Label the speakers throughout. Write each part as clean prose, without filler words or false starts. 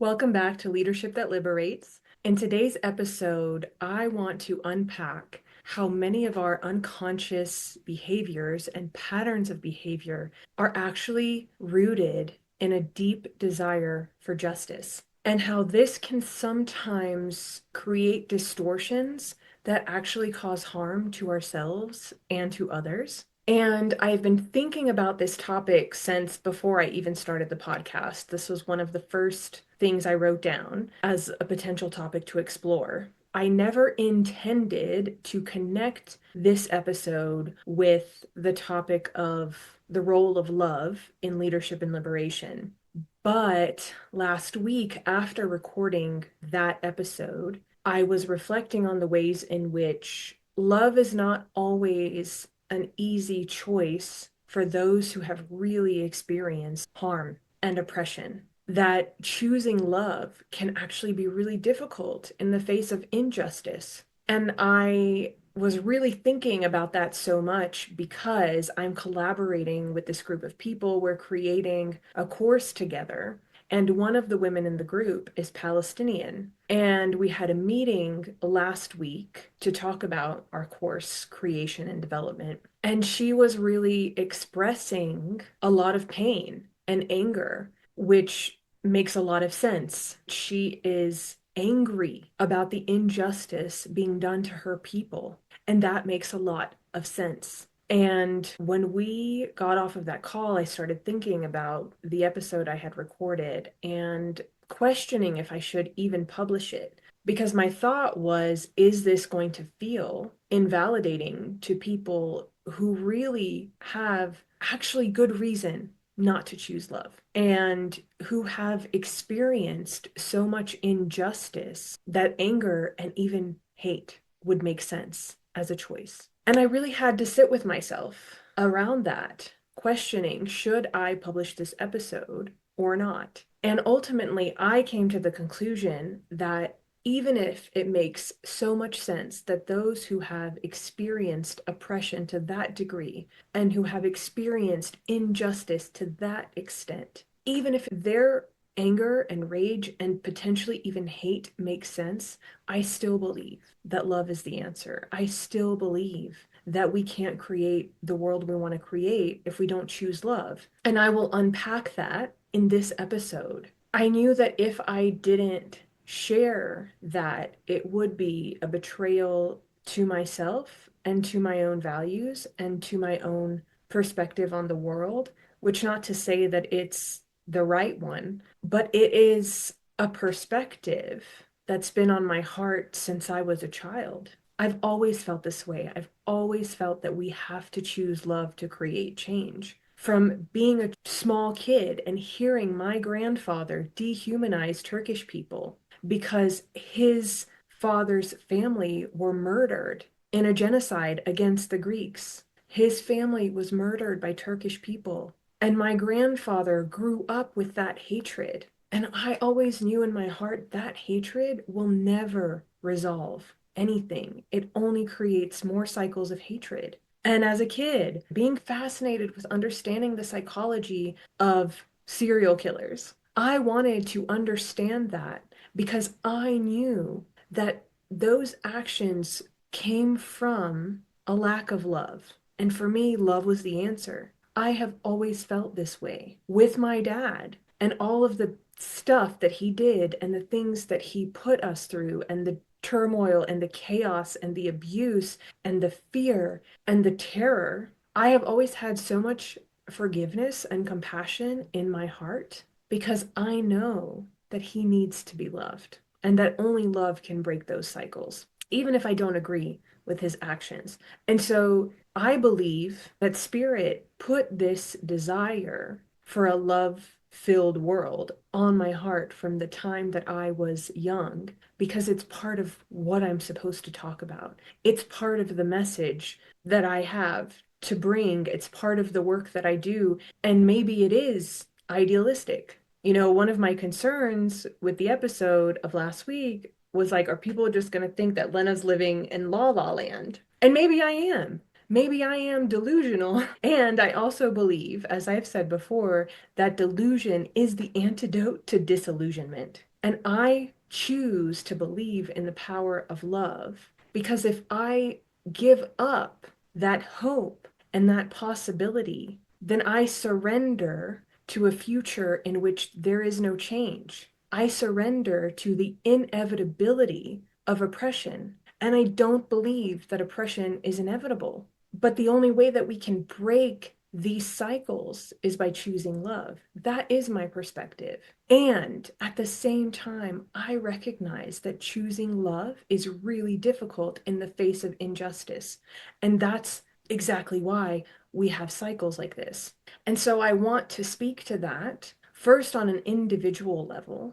Speaker 1: Welcome back to Leadership That Liberates. In today's episode, I want to unpack how many of our unconscious behaviors and patterns of behavior are actually rooted in a deep desire for justice, and how this can sometimes create distortions that actually cause harm to ourselves and to others. And I've been thinking about this topic since before I even started the podcast. This was one of the first things I wrote down as a potential topic to explore. I never intended to connect this episode with the topic of the role of love in leadership and liberation. But last week, after recording that episode, I was reflecting on the ways in which love is not always an easy choice for those who have really experienced harm and oppression. That choosing love can actually be really difficult in the face of injustice. And I was really thinking about that so much because I'm collaborating with this group of people. We're creating a course together. And one of the women in the group is Palestinian. And we had a meeting last week to talk about our course creation and development. And she was really expressing a lot of pain and anger, which makes a lot of sense. She is angry about the injustice being done to her people, and that makes a lot of sense. And when we got off of that call, I started thinking about the episode I had recorded and questioning if I should even publish it. Because my thought was, is this going to feel invalidating to people who really have actually good reason not to choose love and who have experienced so much injustice that anger and even hate would make sense as a choice? And I really had to sit with myself around that, questioning, should I publish this episode or not? And ultimately, I came to the conclusion that even if it makes so much sense that those who have experienced oppression to that degree and who have experienced injustice to that extent, even if their anger and rage and potentially even hate makes sense, I still believe that love is the answer. I still believe that we can't create the world we want to create if we don't choose love. And I will unpack that in this episode. I knew that if I didn't share that, it would be a betrayal to myself and to my own values and to my own perspective on the world, which not to say that it's the right one, but it is a perspective that's been on my heart since I was a child. I've always felt this way. I've always felt that we have to choose love to create change. From being a small kid and hearing my grandfather dehumanize Turkish people because his father's family were murdered in a genocide against the Greeks. His family was murdered by Turkish people. And my grandfather grew up with that hatred. And I always knew in my heart that hatred will never resolve anything. It only creates more cycles of hatred. And as a kid, being fascinated with understanding the psychology of serial killers, I wanted to understand that because I knew that those actions came from a lack of love. And for me, love was the answer. I have always felt this way with my dad and all of the stuff that he did and the things that he put us through and the turmoil and the chaos and the abuse and the fear and the terror. I have always had so much forgiveness and compassion in my heart because I know that he needs to be loved and that only love can break those cycles, even if I don't agree with his actions. And so I believe that Spirit put this desire for a love-filled world on my heart from the time that I was young, because it's part of what I'm supposed to talk about. It's part of the message that I have to bring. It's part of the work that I do. And maybe it is idealistic. You know, one of my concerns with the episode of last week was like, are people just going to think that Lena's living in La La Land? And maybe I am. Maybe I am delusional. And I also believe, as I've said before, that delusion is the antidote to disillusionment. And I choose to believe in the power of love because if I give up that hope and that possibility, then I surrender to a future in which there is no change. I surrender to the inevitability of oppression. And I don't believe that oppression is inevitable. But the only way that we can break these cycles is by choosing love. That is my perspective. And at the same time, I recognize that choosing love is really difficult in the face of injustice. And that's exactly why we have cycles like this. And so I want to speak to that first on an individual level,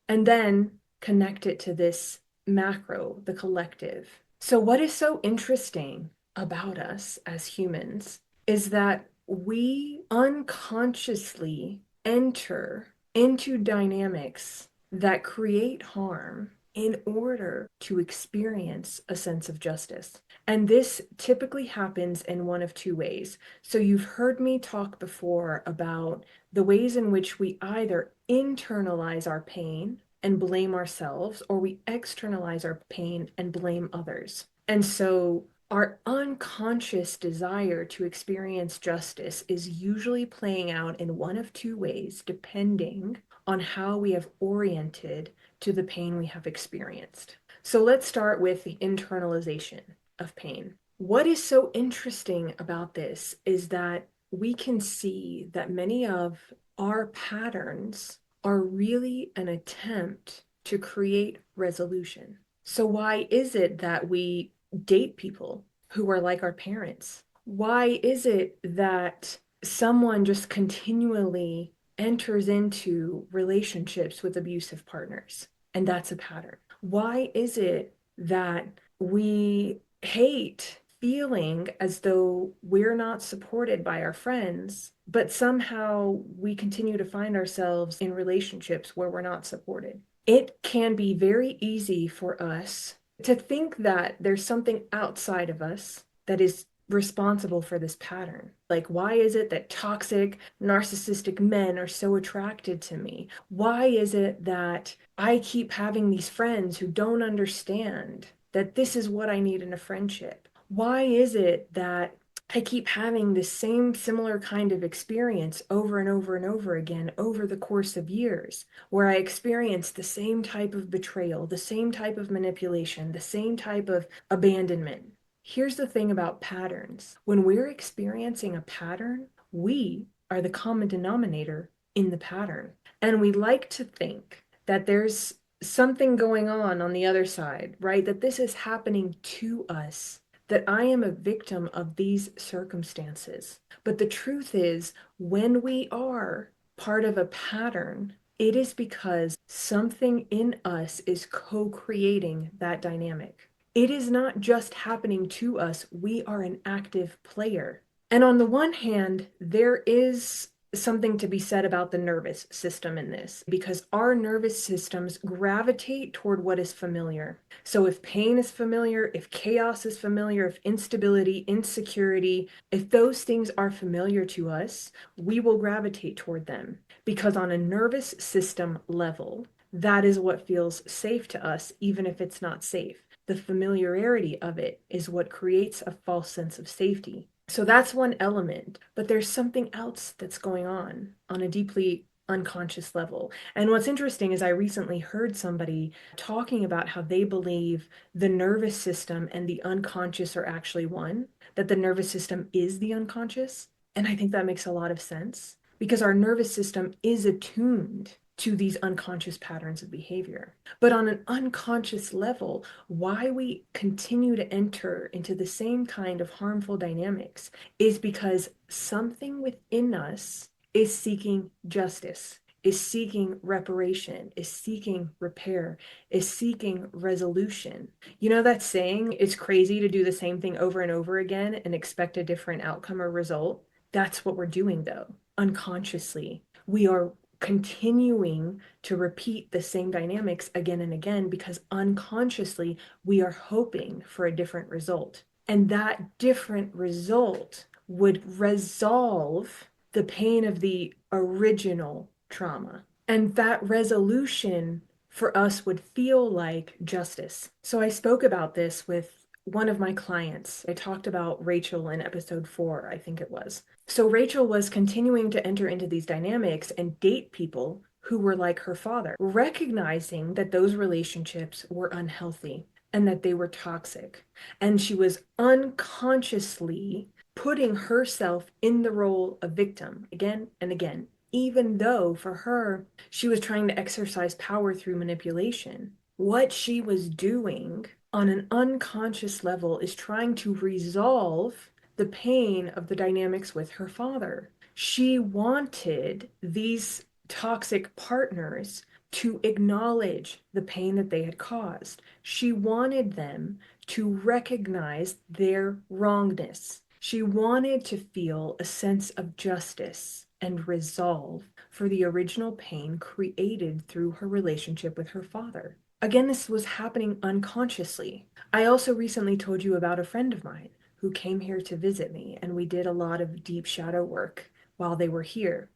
Speaker 1: and then connect it to this macro, the collective. So, what is so interesting about us as humans is that we unconsciously enter into dynamics that create harm in order to experience a sense of justice. And this typically happens in one of two ways. So, you've heard me talk before about the ways in which we either internalize our pain and blame ourselves, or we externalize our pain and blame others. And so our unconscious desire to experience justice is usually playing out in one of two ways, depending on how we have oriented to the pain we have experienced. So let's start with the internalization of pain. What is so interesting about this is that we can see that many of our patterns are really an attempt to create resolution. So, why is it that we date people who are like our parents? Why is it that someone just continually enters into relationships with abusive partners? And that's a pattern. Why is it that we hate feeling as though we're not supported by our friends, but somehow we continue to find ourselves in relationships where we're not supported? It can be very easy for us to think that there's something outside of us that is responsible for this pattern. Like, why is it that toxic, narcissistic men are so attracted to me? Why is it that I keep having these friends who don't understand that this is what I need in a friendship? Why is it that I keep having this same similar kind of experience over and over and over again over the course of years, where I experience the same type of betrayal, the same type of manipulation, the same type of abandonment? Here's the thing about patterns. When we're experiencing a pattern, we are the common denominator in the pattern. And we like to think that there's something going on the other side, right? That this is happening to us, that I am a victim of these circumstances. But the truth is, when we are part of a pattern, it is because something in us is co-creating that dynamic. It is not just happening to us, we are an active player. And on the one hand, there is something to be said about the nervous system in this, because our nervous systems gravitate toward what is familiar. So if pain is familiar, if chaos is familiar, if instability, insecurity, if those things are familiar to us, we will gravitate toward them. Because on a nervous system level, that is what feels safe to us, even if it's not safe. The familiarity of it is what creates a false sense of safety. So that's one element, but there's something else that's going on a deeply unconscious level. And what's interesting is I recently heard somebody talking about how they believe the nervous system and the unconscious are actually one, that the nervous system is the unconscious. And I think that makes a lot of sense because our nervous system is attuned to these unconscious patterns of behavior. But on an unconscious level, why we continue to enter into the same kind of harmful dynamics is because something within us is seeking justice, is seeking reparation, is seeking repair, is seeking resolution. You know that saying, it's crazy to do the same thing over and over again and expect a different outcome or result? That's what we're doing, though, unconsciously. We are continuing to repeat the same dynamics again and again because unconsciously we are hoping for a different result. And that different result would resolve the pain of the original trauma. And that resolution for us would feel like justice. So I spoke about this with one of my clients. I talked about Rachel in episode 4, I think it was. So Rachel was continuing to enter into these dynamics and date people who were like her father, recognizing that those relationships were unhealthy and that they were toxic. And she was unconsciously putting herself in the role of victim again and again, even though for her, she was trying to exercise power through manipulation. What she was doing on an unconscious level is trying to resolve the pain of the dynamics with her father. She wanted these toxic partners to acknowledge the pain that they had caused. She wanted them to recognize their wrongness. She wanted to feel a sense of justice and resolve for the original pain created through her relationship with her father. Again, this was happening unconsciously. I also recently told you about a friend of mine who came here to visit me, and we did a lot of deep shadow work while they were here.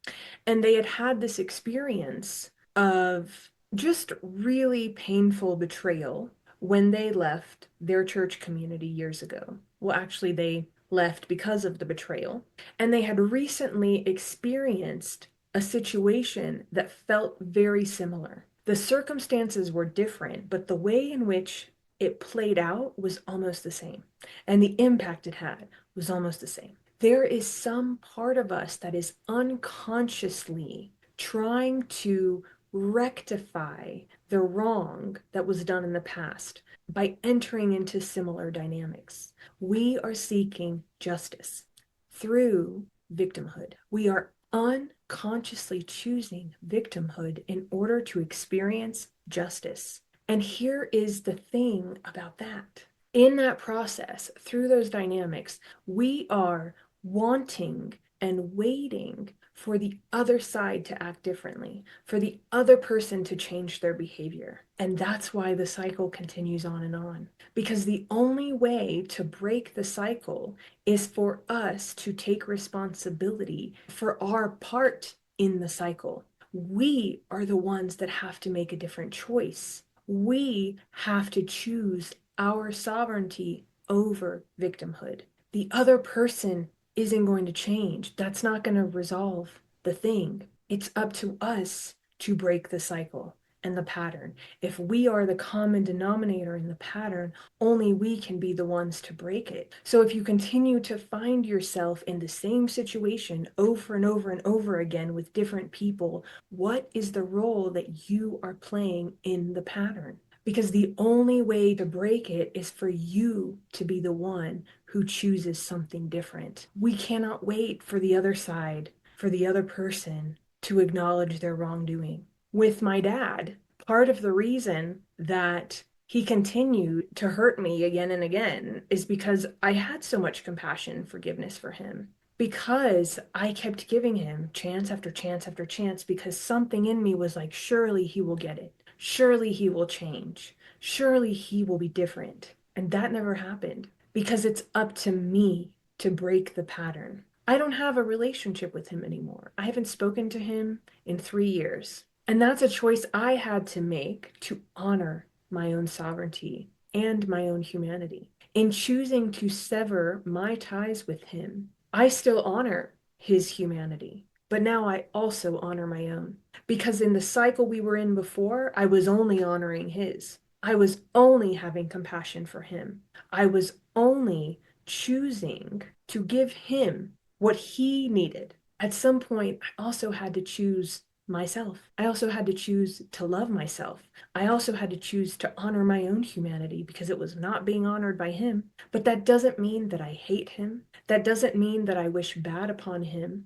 Speaker 1: And they had had this experience of just really painful betrayal when they left their church community years ago. Well, actually, they left because of the betrayal. And they had recently experienced a situation that felt very similar. The circumstances were different, but the way in which it played out was almost the same. And the impact it had was almost the same. There is some part of us that is unconsciously trying to rectify the wrong that was done in the past by entering into similar dynamics. We are seeking justice through victimhood. We are unconsciously choosing victimhood in order to experience justice. And here is the thing about that. In that process, through those dynamics, we are wanting and waiting for the other side to act differently, for the other person to change their behavior. And that's why the cycle continues on and on. Because the only way to break the cycle is for us to take responsibility for our part in the cycle. We are the ones that have to make a different choice. We have to choose our sovereignty over victimhood. The other person isn't going to change. That's not going to resolve the thing. It's up to us to break the cycle and the pattern. If we are the common denominator in the pattern, only we can be the ones to break it. So if you continue to find yourself in the same situation over and over and over again with different people, what is the role that you are playing in the pattern? Because the only way to break it is for you to be the one who chooses something different. We cannot wait for the other side, for the other person to acknowledge their wrongdoing. With my dad, part of the reason that he continued to hurt me again and again is because I had so much compassion and forgiveness for him. Because I kept giving him chance after chance after chance, because something in me was like, surely he will get it. Surely he will change. Surely he will be different. And that never happened because it's up to me to break the pattern. I don't have a relationship with him anymore. I haven't spoken to him in 3 years. And that's a choice I had to make to honor my own sovereignty and my own humanity. In choosing to sever my ties with him, I still honor his humanity, but now I also honor my own. Because in the cycle we were in before, I was only honoring his. I was only having compassion for him. I was only choosing to give him what he needed. At some point, I also had to choose myself. I also had to choose to love myself. I also had to choose to honor my own humanity because it was not being honored by him. But that doesn't mean that I hate him. That doesn't mean that I wish bad upon him.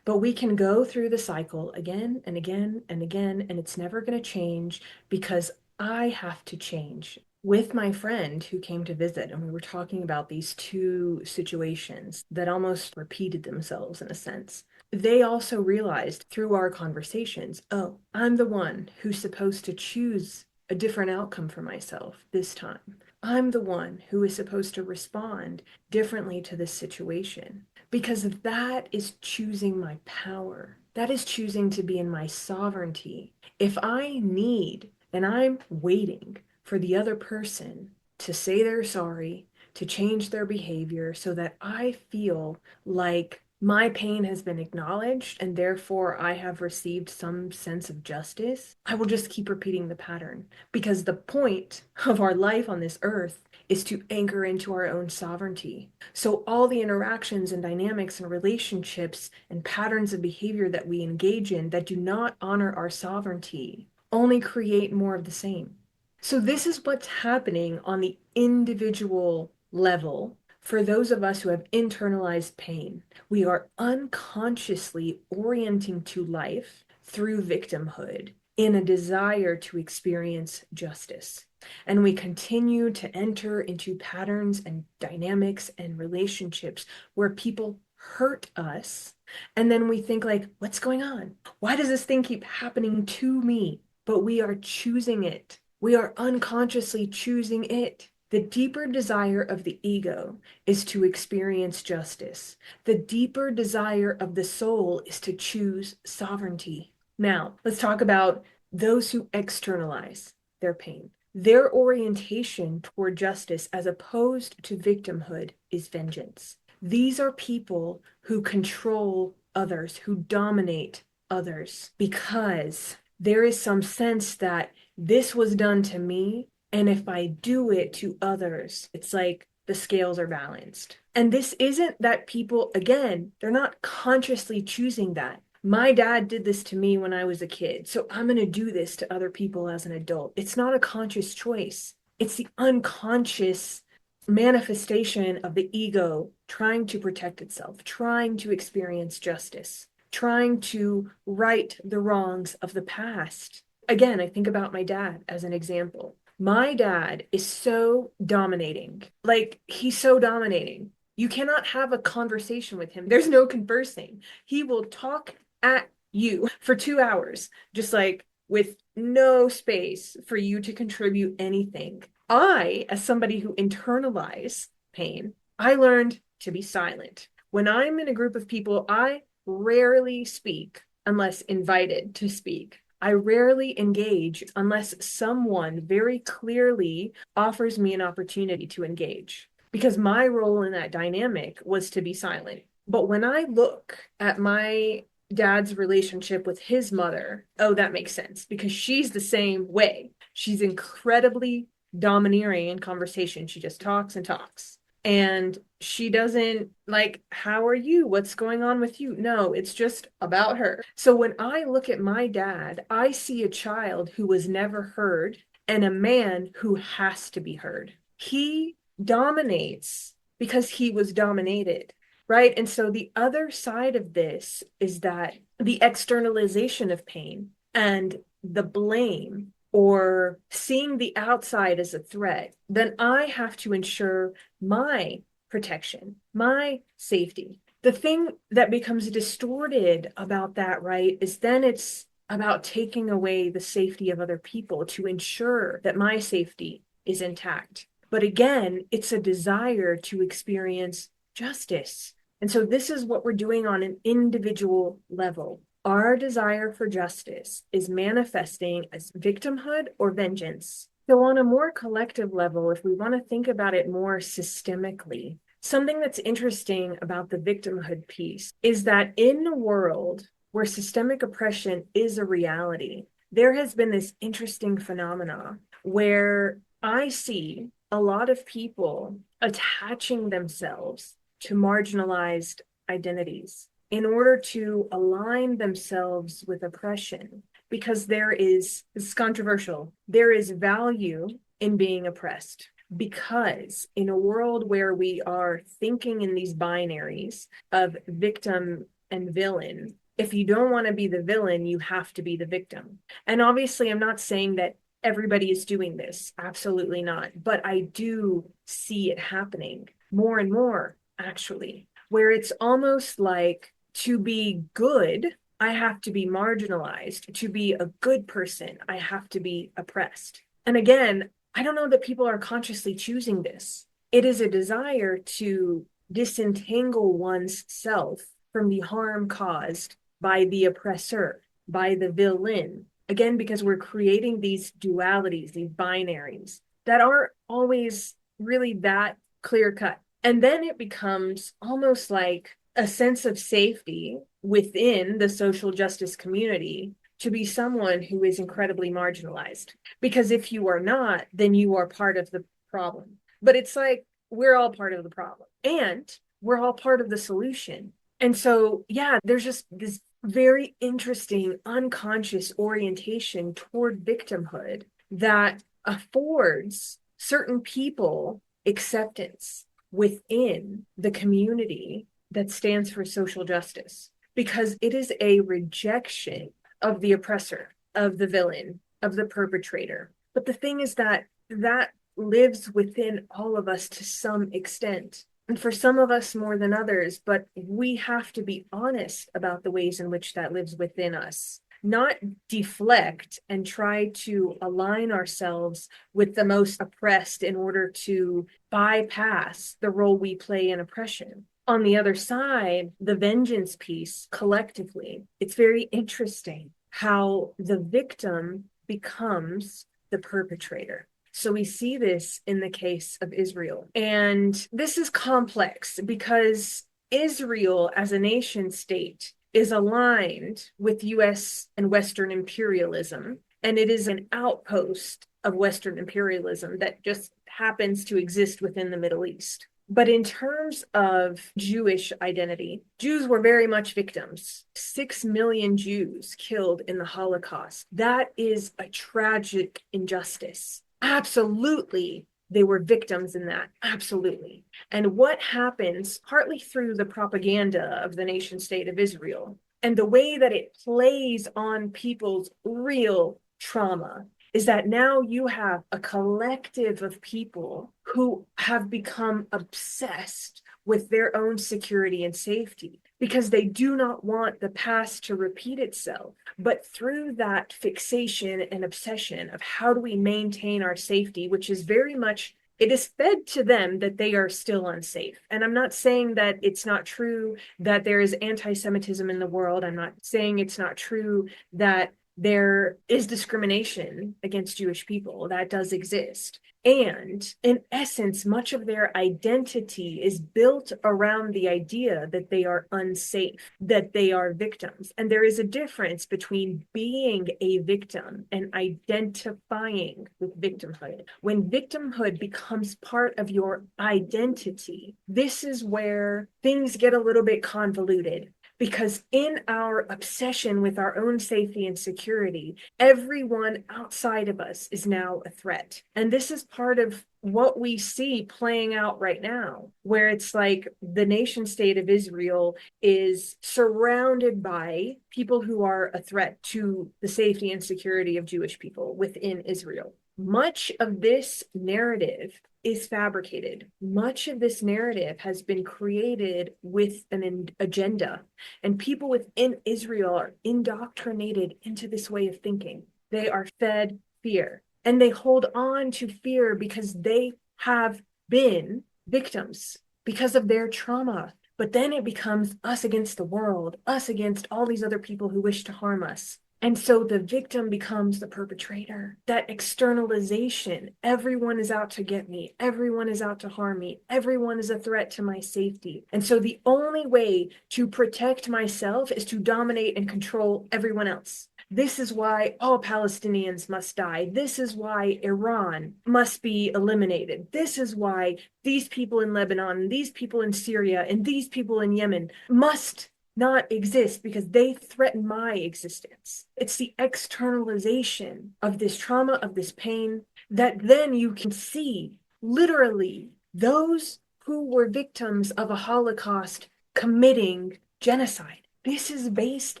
Speaker 1: But we can go through the cycle again and again and again, and it's never going to change because I have to change. With my friend who came to visit, and we were talking about these two situations that almost repeated themselves in a sense. They also realized through our conversations, oh, I'm the one who's supposed to choose a different outcome for myself this time. I'm the one who is supposed to respond differently to this situation because that is choosing my power. That is choosing to be in my sovereignty. If I need and I'm waiting for the other person to say they're sorry, to change their behavior so that I feel like my pain has been acknowledged and therefore I have received some sense of justice, I will just keep repeating the pattern. Because the point of our life on this earth is to anchor into our own sovereignty. So all the interactions and dynamics and relationships and patterns of behavior that we engage in that do not honor our sovereignty only create more of the same. So this is what's happening on the individual level for those of us who have internalized pain. We are unconsciously orienting to life through victimhood in a desire to experience justice. And we continue to enter into patterns and dynamics and relationships where people hurt us. And then we think like, what's going on? Why does this thing keep happening to me? But we are choosing it. We are unconsciously choosing it. The deeper desire of the ego is to experience justice. The deeper desire of the soul is to choose sovereignty. Now, let's talk about those who externalize their pain. Their orientation toward justice, as opposed to victimhood, is vengeance. These are people who control others, who dominate others, because there is some sense that this was done to me, and if I do it to others, it's like the scales are balanced. And this isn't that people, again, they're not consciously choosing that. My dad did this to me when I was a kid, so I'm going to do this to other people as an adult. It's not a conscious choice. It's the unconscious manifestation of the ego trying to protect itself, trying to experience justice, trying to right the wrongs of the past. Again, I think about my dad as an example. My dad is so dominating. Like, he's so dominating. You cannot have a conversation with him. There's no conversing. He will talk at you for 2 hours, just like with no space for you to contribute anything. I, as somebody who internalized pain, I learned to be silent. When I'm in a group of people, I rarely speak unless invited to speak. I rarely engage unless someone very clearly offers me an opportunity to engage, because my role in that dynamic was to be silent. But when I look at my dad's relationship with his mother, oh, that makes sense, because she's the same way. She's incredibly domineering in conversation. She just talks and talks. And she doesn't like, how are you? What's going on with you? No, it's just about her. So when I look at my dad, I see a child who was never heard and a man who has to be heard. He dominates because he was dominated, right? And so the other side of this is that the externalization of pain and the blame or seeing the outside as a threat, then I have to ensure my protection, my safety. The thing that becomes distorted about that, right, is then it's about taking away the safety of other people to ensure that my safety is intact. But again, it's a desire to experience justice. And so this is what we're doing on an individual level. Our desire for justice is manifesting as victimhood or vengeance. So on a more collective level, if we want to think about it more systemically, something that's interesting about the victimhood piece is that in a world where systemic oppression is a reality, there has been this interesting phenomena where I see a lot of people attaching themselves to marginalized identities in order to align themselves with oppression, because this is controversial, there is value in being oppressed. Because in a world where we are thinking in these binaries of victim and villain, if you don't want to be the villain, you have to be the victim. And obviously, I'm not saying that everybody is doing this, absolutely not. But I do see it happening more and more, actually, where it's almost like, to be good, I have to be marginalized. To be a good person, I have to be oppressed. And again, I don't know that people are consciously choosing this. It is a desire to disentangle one's self from the harm caused by the oppressor, by the villain. Again, because we're creating these dualities, these binaries that aren't always really that clear cut. And then it becomes almost like a sense of safety within the social justice community to be someone who is incredibly marginalized. Because if you are not, then you are part of the problem. But it's like we're all part of the problem and we're all part of the solution. And so, yeah, there's just this very interesting unconscious orientation toward victimhood that affords certain people acceptance within the community that stands for social justice because it is a rejection of the oppressor, of the villain, of the perpetrator. But the thing is that that lives within all of us to some extent. And for some of us more than others, but we have to be honest about the ways in which that lives within us, not deflect and try to align ourselves with the most oppressed in order to bypass the role we play in oppression. On the other side, the vengeance piece collectively, it's very interesting how the victim becomes the perpetrator. So we see this in the case of Israel. And this is complex because Israel as a nation state is aligned with US and Western imperialism. And it is an outpost of Western imperialism that just happens to exist within the Middle East. But in terms of Jewish identity, Jews were very much victims. 6 million Jews killed in the Holocaust. That is a tragic injustice. Absolutely, they were victims in that. Absolutely. And what happens, partly through the propaganda of the nation state of Israel and the way that it plays on people's real trauma, is that now you have a collective of people who have become obsessed with their own security and safety because they do not want the past to repeat itself. But through that fixation and obsession of how do we maintain our safety, which is very much, it is fed to them that they are still unsafe. And I'm not saying that it's not true that there is anti-Semitism in the world. I'm not saying it's not true that there is discrimination against Jewish people. That does exist. And in essence, much of their identity is built around the idea that they are unsafe, that they are victims. And there is a difference between being a victim and identifying with victimhood. When victimhood becomes part of your identity, this is where things get a little bit convoluted. Because in our obsession with our own safety and security, everyone outside of us is now a threat. And this is part of what we see playing out right now, where it's like the nation state of Israel is surrounded by people who are a threat to the safety and security of Jewish people within Israel. Much of this narrative is fabricated. Much of this narrative has been created with an agenda, and people within Israel are indoctrinated into this way of thinking. They are fed fear, and they hold on to fear because they have been victims because of their trauma. But then it becomes us against the world, us against all these other people who wish to harm us. And so the victim becomes the perpetrator. That externalization, everyone is out to get me, everyone is out to harm me, everyone is a threat to my safety. And so the only way to protect myself is to dominate and control everyone else. This is why all Palestinians must die. This is why Iran must be eliminated. This is why these people in Lebanon, these people in Syria, and these people in Yemen must not exist because they threaten my existence. It's the externalization of this trauma, of this pain, that then you can see literally those who were victims of a Holocaust committing genocide. This is based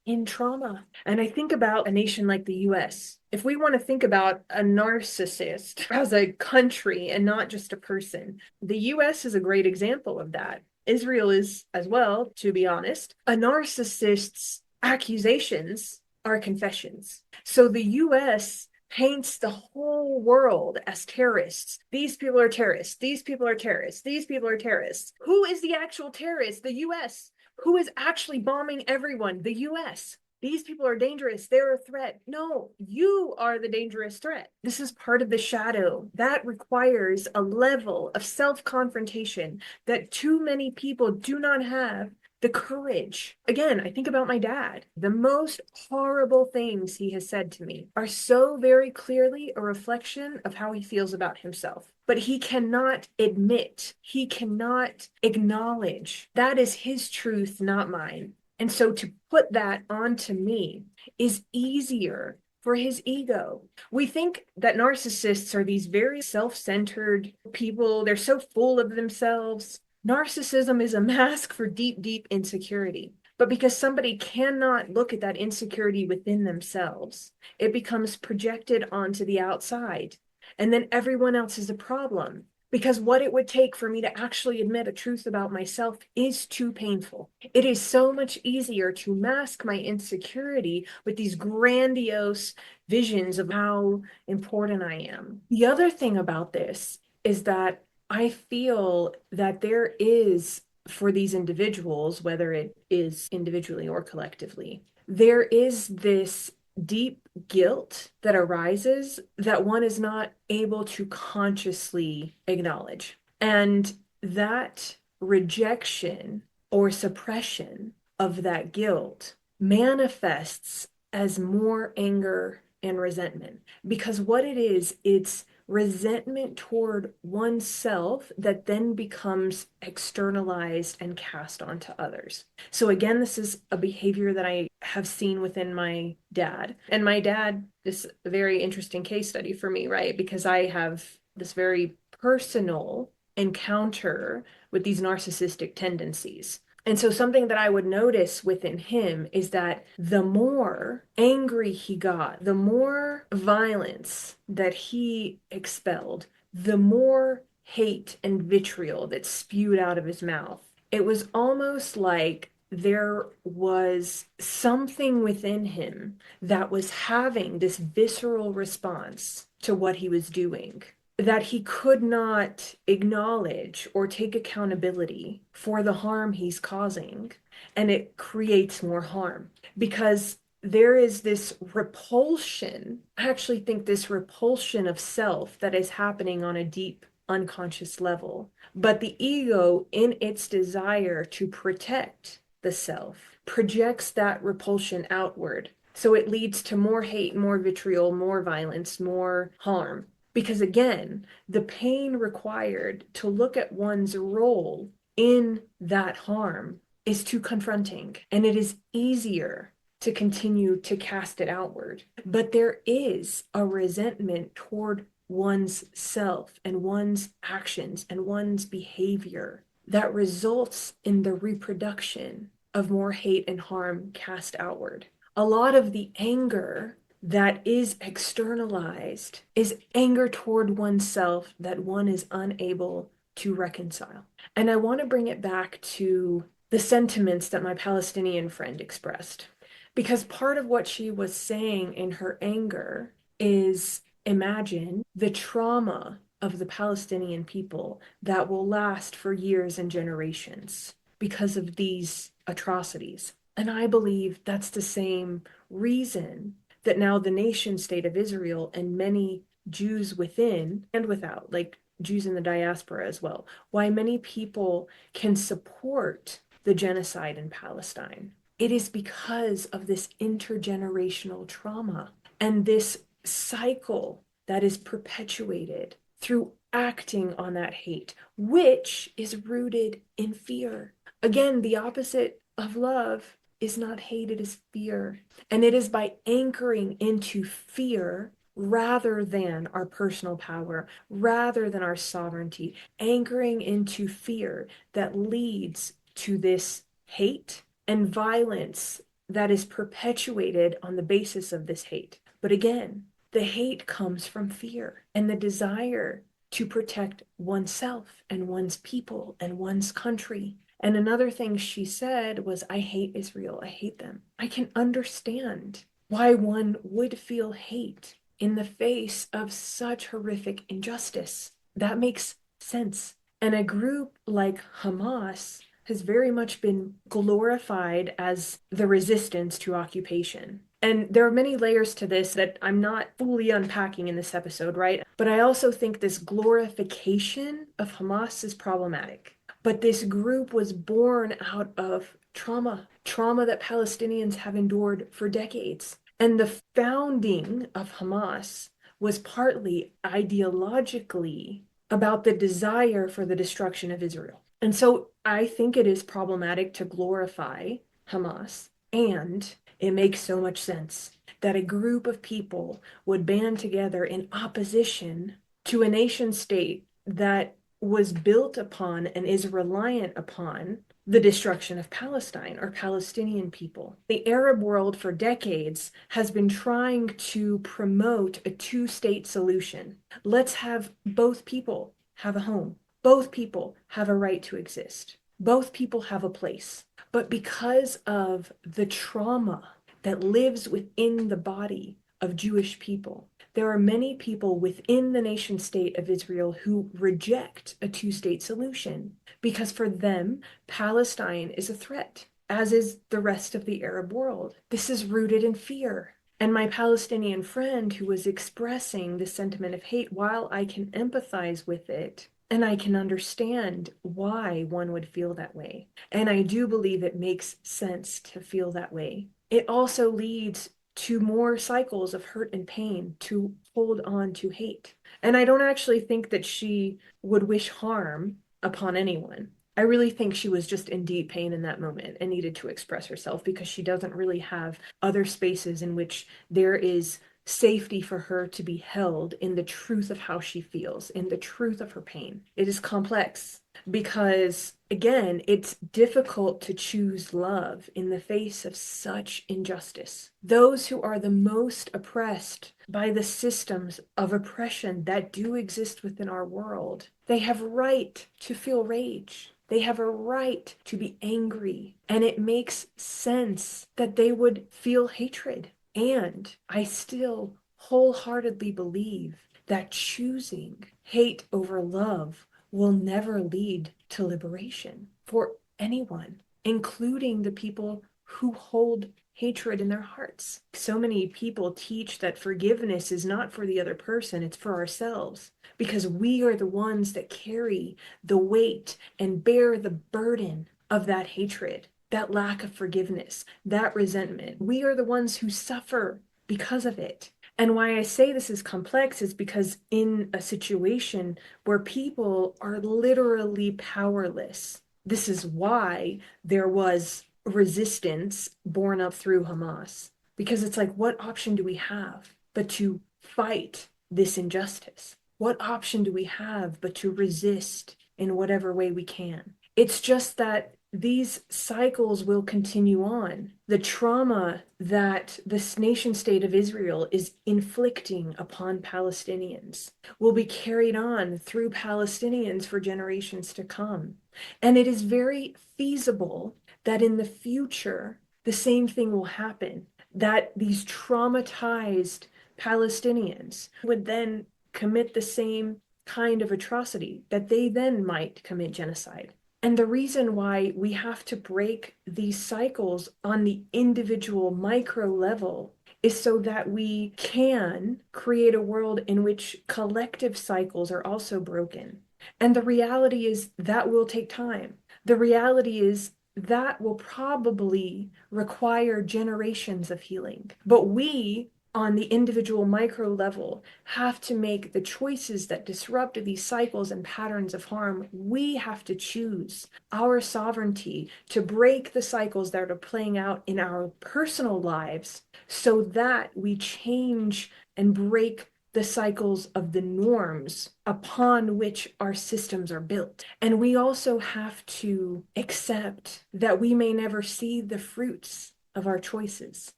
Speaker 1: in trauma. And I think about a nation like the US. If we want to think about a narcissist as a country and not just a person, the US is a great example of that. Israel is as well, to be honest. A narcissist's accusations are confessions. So the US paints the whole world as terrorists. These people are terrorists. These people are terrorists. These people are terrorists. Who is the actual terrorist? The US. Who is actually bombing everyone? The US. these people are dangerous, they're a threat. No, you are the dangerous threat. This is part of the shadow. That requires a level of self-confrontation that too many people do not have the courage. Again, I think about my dad. The most horrible things he has said to me are so very clearly a reflection of how he feels about himself. But he cannot admit, he cannot acknowledge that is his truth, not mine. And so to put that onto me is easier for his ego. We think that narcissists are these very self-centered people. They're so full of themselves. Narcissism is a mask for deep, deep insecurity. But because somebody cannot look at that insecurity within themselves, it becomes projected onto the outside. And then everyone else is a problem. Because what it would take for me to actually admit a truth about myself is too painful. It is so much easier to mask my insecurity with these grandiose visions of how important I am. The other thing about this is that I feel that there is, for these individuals, whether it is individually or collectively, there is this deep guilt that arises that one is not able to consciously acknowledge. And that rejection or suppression of that guilt manifests as more anger and resentment. Because what it is, it's resentment toward oneself that then becomes externalized and cast onto others. So again, this is a behavior that I have seen within my dad. And my dad is a very interesting case study for me, right? Because I have this very personal encounter with these narcissistic tendencies. And so something that I would notice within him is that the more angry he got, the more violence that he expelled, the more hate and vitriol that spewed out of his mouth. It was almost like there was something within him that was having this visceral response to what he was doing, that he could not acknowledge or take accountability for the harm he's causing. And it creates more harm because there is this repulsion. I actually think this repulsion of self that is happening on a deep unconscious level. But the ego, in its desire to protect the self, projects that repulsion outward. So it leads to more hate, more vitriol, more violence, more harm. Because again, the pain required to look at one's role in that harm is too confronting, and it is easier to continue to cast it outward. But there is a resentment toward one's self and one's actions and one's behavior that results in the reproduction of more hate and harm cast outward. A lot of the anger that is externalized is anger toward oneself that one is unable to reconcile. And I want to bring it back to the sentiments that my Palestinian friend expressed, because part of what she was saying in her anger is, imagine the trauma of the Palestinian people that will last for years and generations because of these atrocities. And I believe that's the same reason that now the nation state of Israel and many Jews within and without, like Jews in the diaspora as well, why many people can support the genocide in Palestine. It is because of this intergenerational trauma and this cycle that is perpetuated through acting on that hate, which is rooted in fear. Again, the opposite of love is not hate, it is fear. And it is by anchoring into fear rather than our personal power, rather than our sovereignty, anchoring into fear that leads to this hate and violence that is perpetuated on the basis of this hate. But again, the hate comes from fear and the desire to protect oneself and one's people and one's country. And another thing she said was, I hate Israel. I hate them. I can understand why one would feel hate in the face of such horrific injustice. That makes sense. And a group like Hamas has very much been glorified as the resistance to occupation. And there are many layers to this that I'm not fully unpacking in this episode, right? But I also think this glorification of Hamas is problematic. But this group was born out of trauma that Palestinians have endured for decades. And the founding of Hamas was partly ideologically about the desire for the destruction of Israel. And so I think it is problematic to glorify Hamas. And it makes so much sense that a group of people would band together in opposition to a nation state that was built upon and is reliant upon the destruction of Palestine or Palestinian people. The Arab world for decades has been trying to promote a two-state solution. Let's have both people have a home. Both people have a right to exist. Both people have a place. But because of the trauma that lives within the body of Jewish people, there are many people within the nation state of Israel who reject a two-state solution because for them, Palestine is a threat, as is the rest of the Arab world. This is rooted in fear. And my Palestinian friend who was expressing the sentiment of hate, while I can empathize with it, and I can understand why one would feel that way, and I do believe it makes sense to feel that way, it also leads to more cycles of hurt and pain to hold on to hate. And I don't actually think that she would wish harm upon anyone. I really think she was just in deep pain in that moment and needed to express herself because she doesn't really have other spaces in which there is safety for her to be held in the truth of how she feels, in the truth of her pain. It is complex because, again, it's difficult to choose love in the face of such injustice. Those who are the most oppressed by the systems of oppression that do exist within our world, they have right to feel rage. They have a right to be angry. And it makes sense that they would feel hatred. And I still wholeheartedly believe that choosing hate over love will never lead to liberation for anyone, including the people who hold hatred in their hearts. So many people teach that forgiveness is not for the other person, it's for ourselves, because we are the ones that carry the weight and bear the burden of that hatred, that lack of forgiveness, that resentment. We are the ones who suffer because of it. And why I say this is complex is because in a situation where people are literally powerless, this is why there was resistance born up through Hamas. Because it's like, what option do we have but to fight this injustice? What option do we have but to resist in whatever way we can? It's just that these cycles will continue on. The trauma that this nation state of Israel is inflicting upon Palestinians will be carried on through Palestinians for generations to come. And it is very feasible that in the future, the same thing will happen, that these traumatized Palestinians would then commit the same kind of atrocity, that they then might commit genocide. And the reason why we have to break these cycles on the individual micro level is so that we can create a world in which collective cycles are also broken. And the reality is that will take time. The reality is that will probably require generations of healing. But we, on the individual micro level, have to make the choices that disrupt these cycles and patterns of harm. We have to choose our sovereignty to break the cycles that are playing out in our personal lives so that we change and break the cycles of the norms upon which our systems are built. And we also have to accept that we may never see the fruits of our choices,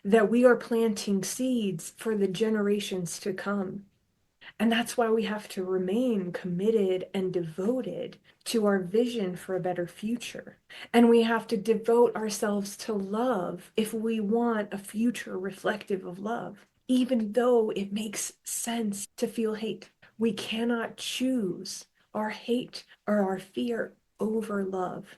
Speaker 1: that we are planting seeds for the generations to come. And that's why we have to remain committed and devoted to our vision for a better future. And we have to devote ourselves to love if we want a future reflective of love, even though it makes sense to feel hate. We cannot choose our hate or our fear over love.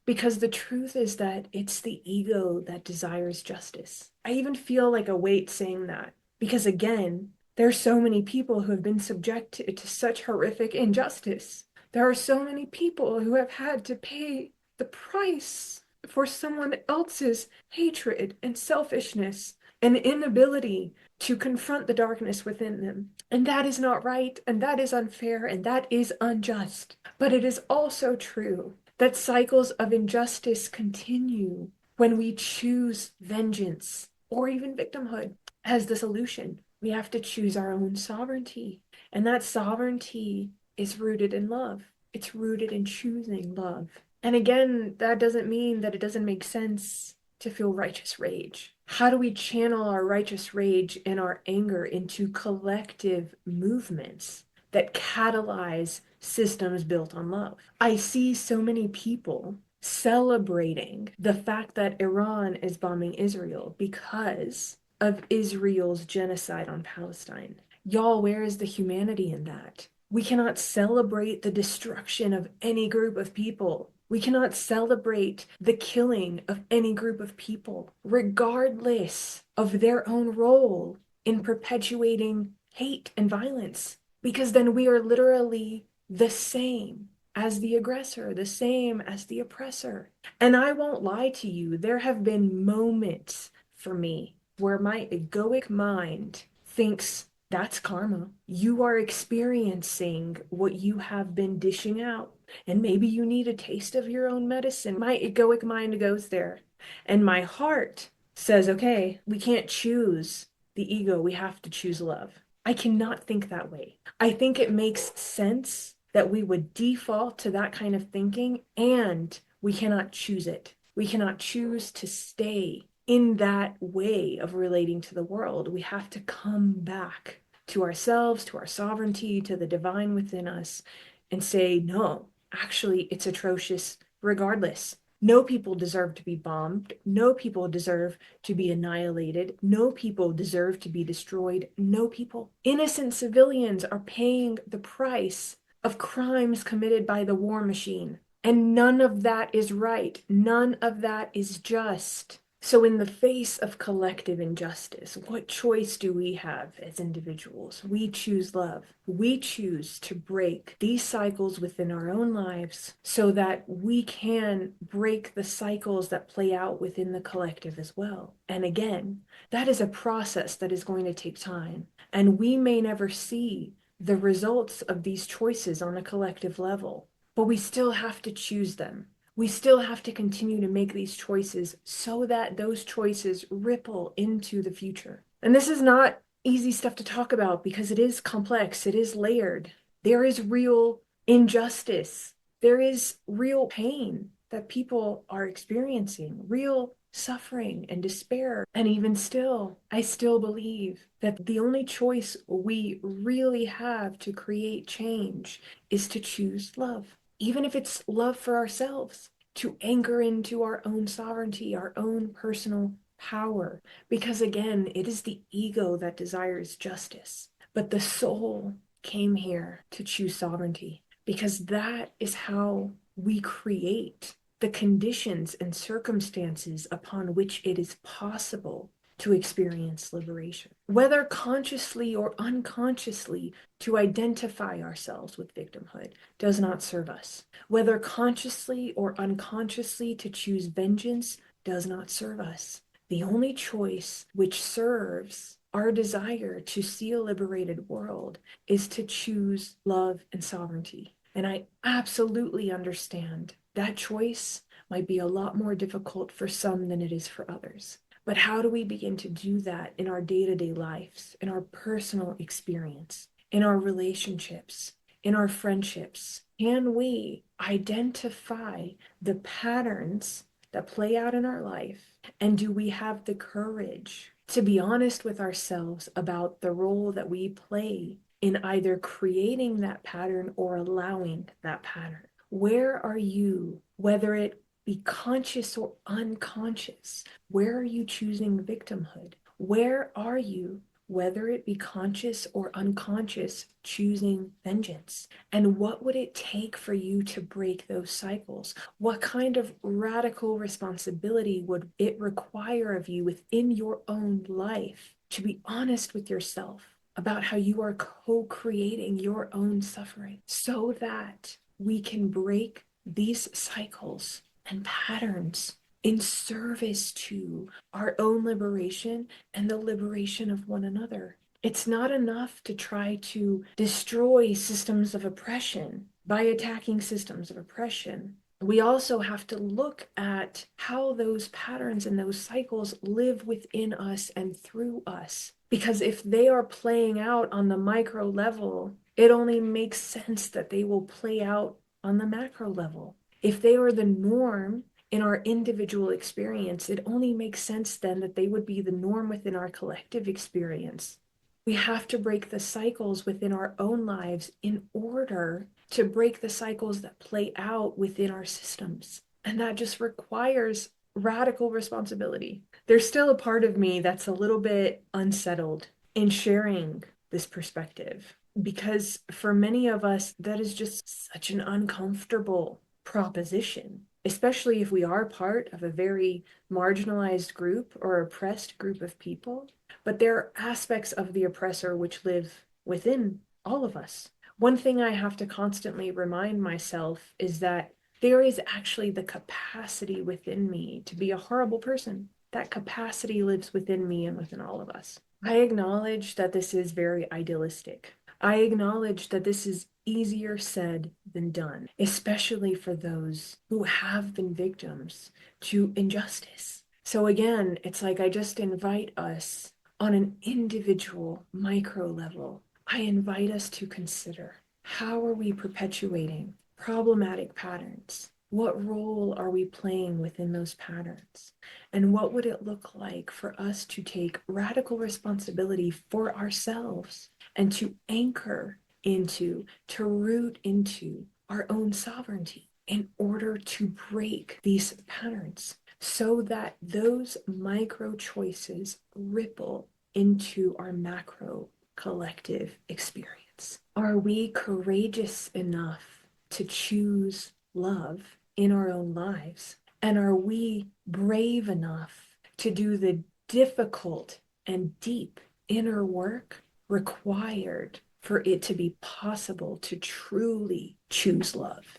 Speaker 1: Because the truth is that it's the ego that desires justice. I even feel like a weight saying that. Because again, there are so many people who have been subjected to such horrific injustice. There are so many people who have had to pay the price for someone else's hatred and selfishness and inability to confront the darkness within them. And that is not right, and that is unfair, and that is unjust. But it is also true that cycles of injustice continue when we choose vengeance or even victimhood as the solution. We have to choose our own sovereignty. And that sovereignty is rooted in love. It's rooted in choosing love. And again, that doesn't mean that it doesn't make sense to feel righteous rage. How do we channel our righteous rage and our anger into collective movements that catalyze systems built on love? I see so many people celebrating the fact that Iran is bombing Israel because of Israel's genocide on Palestine. Y'all, where is the humanity in that? We cannot celebrate the destruction of any group of people. We cannot celebrate the killing of any group of people, regardless of their own role in perpetuating hate and violence, because then we are literally the same as the aggressor, the same as the oppressor. And I won't lie to you, there have been moments for me where my egoic mind thinks that's karma. You are experiencing what you have been dishing out. And maybe you need a taste of your own medicine. My egoic mind goes there. And my heart says, okay, we can't choose the ego. We have to choose love. I cannot think that way. I think it makes sense that we would default to that kind of thinking, and we cannot choose it. We cannot choose to stay in that way of relating to the world. We have to come back to ourselves, to our sovereignty, to the divine within us, and say, no, actually, it's atrocious regardless. No people deserve to be bombed. No people deserve to be annihilated. No people deserve to be destroyed. No people. Innocent civilians are paying the price of crimes committed by the war machine. And none of that is right. None of that is just. So in the face of collective injustice, what choice do we have as individuals? We choose love. We choose to break these cycles within our own lives so that we can break the cycles that play out within the collective as well. And again, that is a process that is going to take time. And we may never see the results of these choices on a collective level, but we still have to choose them. We still have to continue to make these choices so that those choices ripple into the future. And this is not easy stuff to talk about because it is complex, it is layered. There is real injustice, there is real pain that people are experiencing, real suffering and despair. And even still, I still believe that the only choice we really have to create change is to choose love. Even if it's love for ourselves, to anchor into our own sovereignty, our own personal power. Because again, it is the ego that desires justice, but the soul came here to choose sovereignty, because that is how we create the conditions and circumstances upon which it is possible to experience liberation, whether consciously or unconsciously. To identify ourselves with victimhood does not serve us. Whether consciously or unconsciously to choose vengeance does not serve us. The only choice which serves our desire to see a liberated world is to choose love and sovereignty. And I absolutely understand that choice might be a lot more difficult for some than it is for others. But how do we begin to do that in our day-to-day lives, in our personal experience, in our relationships, in our friendships? Can we identify the patterns that play out in our life? And do we have the courage to be honest with ourselves about the role that we play in either creating that pattern or allowing that pattern? Where are you, whether it be conscious or unconscious? Where are you choosing victimhood? Where are you whether it be conscious or unconscious, choosing vengeance. And what would it take for you to break those cycles? What kind of radical responsibility would it require of you within your own life to be honest with yourself about how you are co-creating your own suffering so that we can break these cycles and patterns in service to our own liberation and the liberation of one another? It's not enough to try to destroy systems of oppression by attacking systems of oppression. We also have to look at how those patterns and those cycles live within us and through us. Because if they are playing out on the micro level, it only makes sense that they will play out on the macro level. If they are the norm in our individual experience, it only makes sense then that they would be the norm within our collective experience. We have to break the cycles within our own lives in order to break the cycles that play out within our systems. And that just requires radical responsibility. There's still a part of me that's a little bit unsettled in sharing this perspective, because for many of us, that is just such an uncomfortable proposition, especially if we are part of a very marginalized group or oppressed group of people. But there are aspects of the oppressor which live within all of us. One thing I have to constantly remind myself is that there is actually the capacity within me to be a horrible person. That capacity lives within me and within all of us. I acknowledge that this is very idealistic. I acknowledge that this is easier said than done, especially for those who have been victims to injustice. So again, it's like I just invite us on an individual micro level. I invite us to consider, how are we perpetuating problematic patterns? What role are we playing within those patterns? And what would it look like for us to take radical responsibility for ourselves and to anchor into, to root into our own sovereignty in order to break these patterns so that those micro choices ripple into our macro collective experience? Are we courageous enough to choose love in our own lives? And are we brave enough to do the difficult and deep inner work required for it to be possible to truly choose love?